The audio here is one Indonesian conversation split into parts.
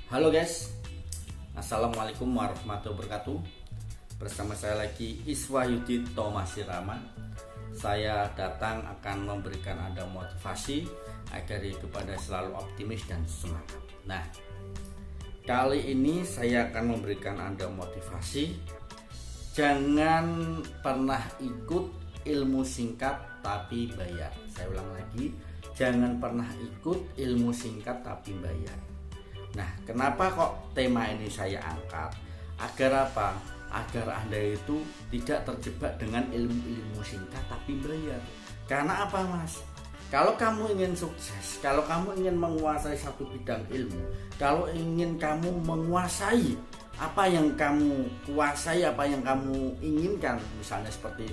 Halo guys, Assalamualaikum warahmatullahi wabarakatuh. Bersama saya lagi Iswa Yudi Thomas Siraman. Saya datang akan memberikan Anda motivasi agar hidup Anda selalu optimis dan semangat. Nah, kali ini saya akan memberikan Anda motivasi. Jangan pernah ikut ilmu singkat tapi bayar. Saya ulang lagi, jangan pernah ikut ilmu singkat tapi bayar. Nah, kenapa kok tema ini saya angkat? Agar apa? Agar Anda itu tidak terjebak dengan ilmu-ilmu singkat tapi bayar. Karena apa, Mas? Kalau kamu ingin sukses, kalau kamu ingin menguasai satu bidang ilmu, kalau ingin kamu menguasai apa yang kamu kuasai, apa yang kamu inginkan, misalnya seperti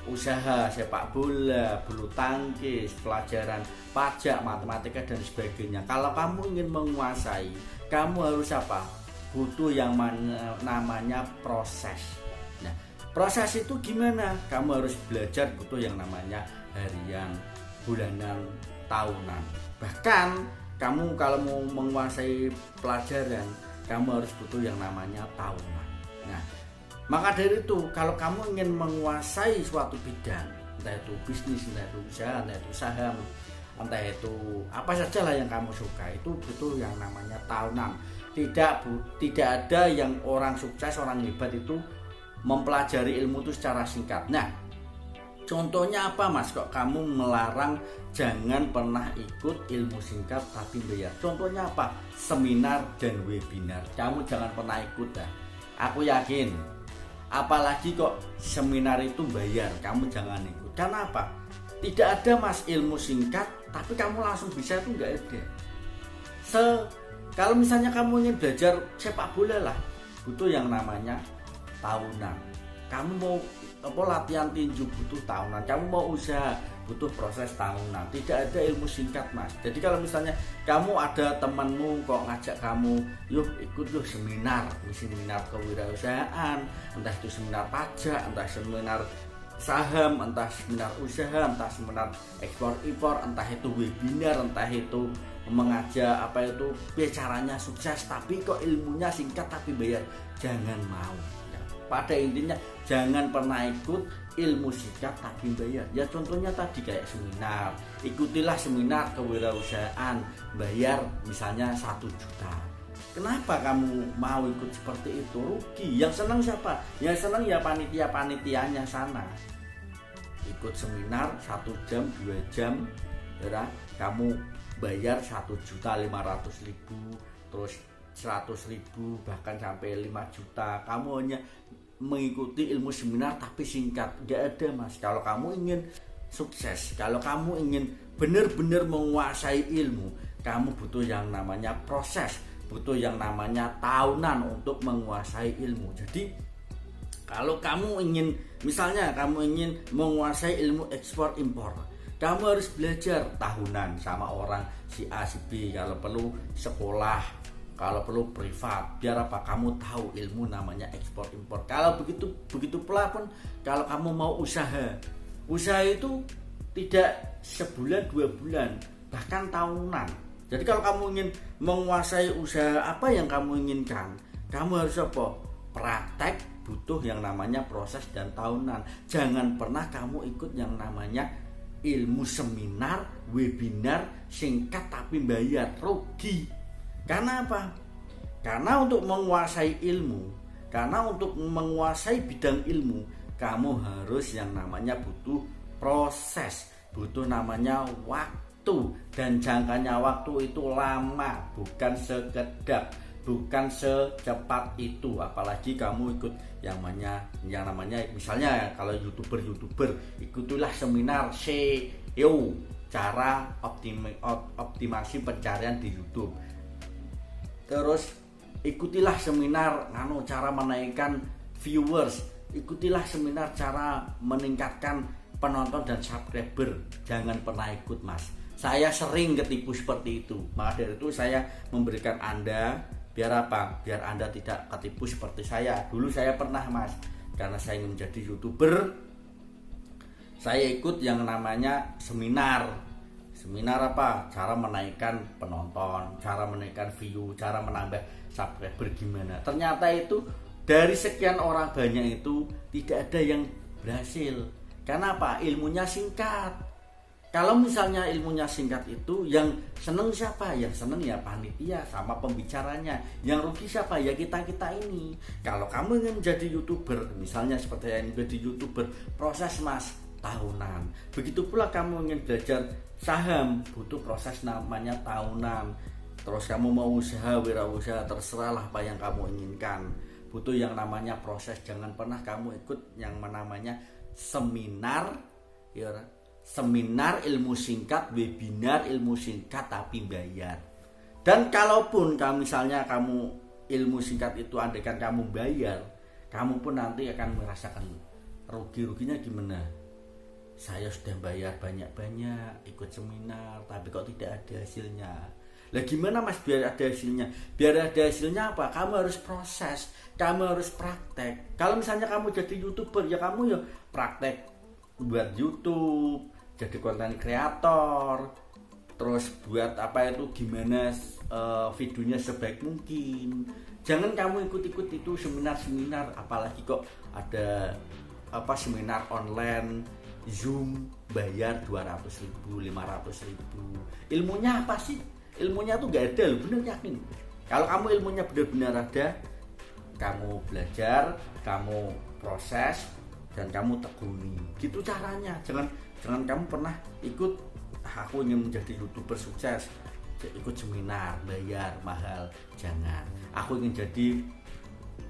usaha sepak bola, bulu tangkis, pelajaran pajak, matematika dan sebagainya. Kalau kamu ingin menguasai, kamu harus apa? Butuh yang namanya proses. Nah, proses itu gimana? Kamu harus belajar, butuh yang namanya harian, bulanan, tahunan. Bahkan kamu kalau mau menguasai pelajaran, kamu harus butuh yang namanya tahunan. Nah, maka dari itu, kalau kamu ingin menguasai suatu bidang, entah itu bisnis, entah itu usaha, entah itu saham, entah itu apa saja lah yang kamu suka, itu butuh yang namanya tahunan. Tidak ada yang orang sukses, orang hebat itu mempelajari ilmu itu secara singkat. Nah, contohnya apa, Mas? Kok kamu melarang jangan pernah ikut ilmu singkat tapi bayar? Contohnya apa? Seminar dan webinar. Kamu jangan pernah ikut dah. Aku yakin. Apalagi kok seminar itu bayar, kamu jangan ikut. Karena apa? Tidak ada, Mas, ilmu singkat tapi kamu langsung bisa, itu enggak ada. Kalau misalnya kamu ingin belajar sepak bola lah, butuh yang namanya tahunan. Kamu mau latihan tinju, butuh tahunan. Kamu mau usaha, butuh proses tahunan. Tidak ada ilmu singkat, Mas. Jadi kalau misalnya kamu ada temanmu kok ngajak kamu, yuk ikut yuk seminar kewirausahaan, entah itu seminar pajak, entah seminar saham, entah seminar usaha, entah seminar ekspor impor, entah itu webinar, entah itu mengajak apa itu caranya sukses, tapi kok ilmunya singkat tapi bayar, jangan mau. Pada intinya jangan pernah ikut ilmu singkat tapi bayar. Ya contohnya tadi kayak seminar, ikutilah seminar kewirausahaan, bayar misalnya 1 juta. Kenapa kamu mau ikut seperti itu? Rugi. Yang senang siapa? Yang senang ya panitia-panitianya sana. Ikut seminar 1 jam, 2 jam, ya, kamu bayar 1.500.000, terus 100.000, bahkan sampai 5 juta. Kamu hanya mengikuti ilmu seminar tapi singkat. Gak ada, Mas. Kalau kamu ingin sukses, kalau kamu ingin benar-benar menguasai ilmu, kamu butuh yang namanya proses, butuh yang namanya tahunan untuk menguasai ilmu. Jadi kalau kamu ingin, misalnya kamu ingin menguasai ilmu ekspor impor, kamu harus belajar tahunan sama orang si A si B, kalau perlu sekolah, kalau perlu privat, biar apa? Kamu tahu ilmu namanya ekspor impor. Kalau begitu pula pun kalau kamu mau usaha itu tidak sebulan 2 bulan, bahkan tahunan. Jadi kalau kamu ingin menguasai usaha apa yang kamu inginkan, kamu harus apa? Praktek, butuh yang namanya proses dan tahunan. Jangan pernah kamu ikut yang namanya ilmu seminar, webinar singkat tapi bayar, rugi. Karena apa? Karena untuk menguasai ilmu, karena untuk menguasai bidang ilmu, kamu harus yang namanya butuh proses, butuh namanya waktu, dan jangkanya waktu itu lama, bukan sekedap, bukan secepat itu. Apalagi kamu ikut yang namanya misalnya kalau youtuber, ikutilah seminar SEO, cara optimasi pencarian di YouTube. Terus ikutilah seminar cara menaikkan viewers, ikutilah seminar cara meningkatkan penonton dan subscriber. Jangan pernah ikut, Mas. Saya sering ketipu seperti itu. Maka dari itu saya memberikan Anda, biar apa? Biar Anda tidak ketipu seperti saya. Dulu saya pernah, Mas, karena saya ingin menjadi YouTuber, saya ikut yang namanya seminar Seminar apa? Cara menaikkan penonton, cara menaikkan view, cara menambah subscriber gimana. Ternyata itu dari sekian orang banyak itu tidak ada yang berhasil. Karena apa? Ilmunya singkat. Kalau misalnya ilmunya singkat itu yang seneng siapa? Yang seneng ya panitia sama pembicaranya. Yang rugi siapa? Ya kita-kita ini. Kalau kamu ingin menjadi YouTuber, misalnya seperti yang menjadi YouTuber, proses Mas tahunan. Begitu pula kamu ingin belajar saham, butuh proses namanya tahunan. Terus kamu mau usaha, wirausaha, terserahlah apa yang kamu inginkan, butuh yang namanya proses. Jangan pernah kamu ikut yang namanya seminar, ya, seminar ilmu singkat, webinar ilmu singkat tapi bayar. Dan kalaupun misalnya kamu ilmu singkat itu andaikan kamu bayar, kamu pun nanti akan merasakan rugi-ruginya gimana. Saya sudah bayar banyak-banyak ikut seminar tapi kok tidak ada hasilnya. Lah gimana Mas biar ada hasilnya? Biar ada hasilnya apa? Kamu harus proses, kamu harus praktek. Kalau misalnya kamu jadi YouTuber, ya kamu ya praktek buat YouTube, jadi konten kreator, terus buat apa itu gimana videonya sebaik mungkin. Jangan kamu ikut-ikut itu seminar-seminar, apalagi kok ada seminar online Zoom bayar 200.000, 500.000. Ilmunya apa sih? Ilmunya tuh gak ada loh, bener yakin. Kalau kamu ilmunya benar-benar ada, kamu belajar, kamu proses, dan kamu tekuni. Gitu caranya. Jangan kamu pernah ikut, aku ingin menjadi YouTuber sukses, ikut seminar bayar mahal. Jangan. Aku ingin jadi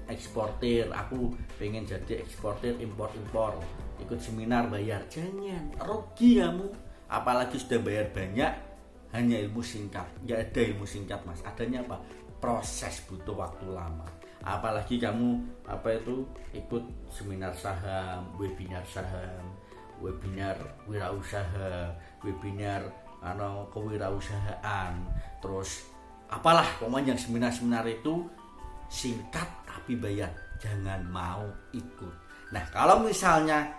eksportir, aku pengen jadi eksportir impor-impor, ikut seminar bayar. Jangan, rugi kamu. Apalagi sudah bayar banyak hanya ilmu singkat. Gak ada ilmu singkat Mas, adanya apa? Proses, butuh waktu lama. Apalagi kamu ikut seminar saham, webinar wirausaha, webinar kewirausahaan, terus apalah pokoknya yang seminar-seminar itu singkat tapi bayar. Jangan mau ikut. Nah, kalau misalnya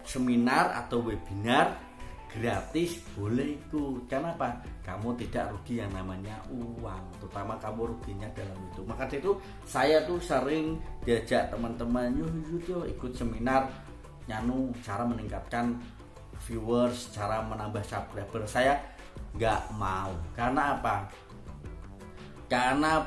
seminar atau webinar gratis boleh ikut. Kenapa? Kamu tidak rugi yang namanya uang, terutama kamu ruginya dalam itu. Maka itu saya tuh sering diajak teman-teman, yuk ikut seminar cara meningkatkan viewers, cara menambah subscriber. Saya nggak mau. Karena apa? Karena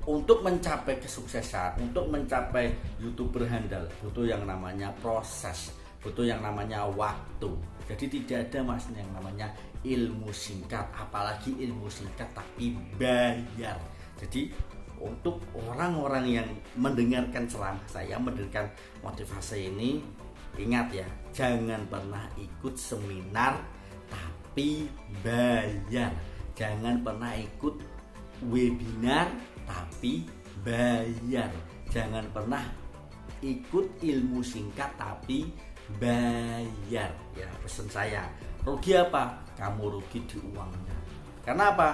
untuk mencapai kesuksesan, untuk mencapai YouTuber handal, butuh yang namanya proses, butuh yang namanya waktu. Jadi tidak ada Mas yang namanya ilmu singkat, apalagi ilmu singkat tapi bayar. Jadi untuk orang-orang yang mendengarkan ceramah saya, mendengarkan motivasi ini, ingat ya, jangan pernah ikut seminar tapi bayar. Jangan pernah ikut webinar tapi bayar. Jangan pernah ikut ilmu singkat tapi bayar. Ya, pesan saya. Rugi apa? Kamu rugi di uangnya. Karena apa?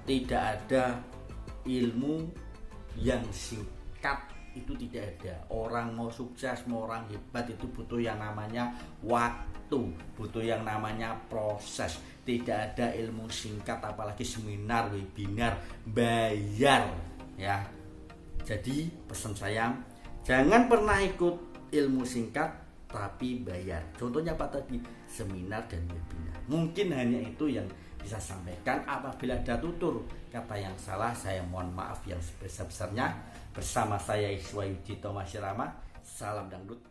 Tidak ada ilmu yang singkat, itu tidak ada. Orang mau sukses, mau orang hebat itu butuh yang namanya waktu, butuh yang namanya proses. Tidak ada ilmu singkat, apalagi seminar, webinar bayar, ya. Jadi pesan saya, jangan pernah ikut ilmu singkat tapi bayar. Contohnya apa tadi? Seminar dan webinar. Mungkin hanya itu yang bisa sampaikan. Apabila ada tutur kata yang salah, saya mohon maaf yang sebesar-besarnya. Bersama saya Iswa Yudi Thomas Rama. Salam dangdut.